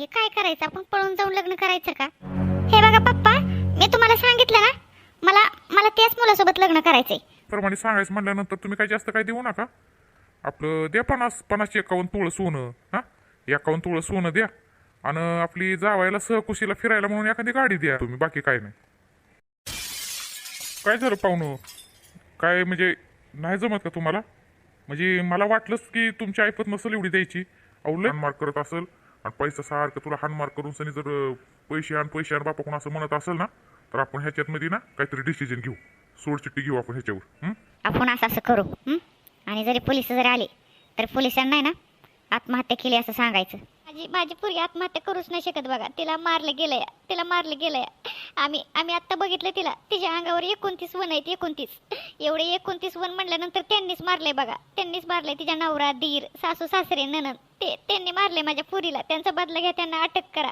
हे काय करायचं, आपण पळून जाऊन लग्न करायचं का? हे बघा पप्पा, मी तुम्हाला सांगितलं ना, मला मला त्याच मुलासोबत लग्न करायचंय. प्रमाणे सांगायचं म्हणल्यानंतर तुम्ही काही जास्त काय देऊ नका. आपलं द्या 51 तोळं सोनं. हा, 51 तोळं सोनं द्या आणि आपली जावायला सहकुशीला फिरायला म्हणून एखादी गाडी द्या तुम्ही, बाकी काय नाही. काय झालं पाहुणं, काय म्हणजे नाही जमत का तुम्हाला? म्हणजे मला वाटलंच की तुमची ऐपत नसेल एवढी द्यायची. अवलय हानमार करत असेल आणि पैसा सारखं तुला हानमार करून सनी जर पैसे आण बापा कोण असं म्हणत असेल ना, तर आपण ह्याच्यातमध्ये ना काहीतरी डिसिजन घेऊ, सोडचिट्टी घेऊ आपण ह्याच्यावर. आपण असं करू. आणि जरी पोलिस जर आले तर पोलिसांना नाही ना आत्महत्या केली असं सांगायचं. माझी माझी पोरगी आत्महत्या करूच नाही शकत बघा, तिला मारलं गेलंय. आम्ही आत्ता बघितलं तिला, तिच्या अंगावर 29 वन आहेत. एवढे 29 वन म्हणल्यानंतर त्यांनीच मारलंय बघा, त्यांनीच मारलंय. तिच्या नवरा, दीर, सासू सासरे, नणंद, त्यांनी मारलंय माझ्या पोरीला. त्यांचा बदला घ्या, त्यांना अटक करा.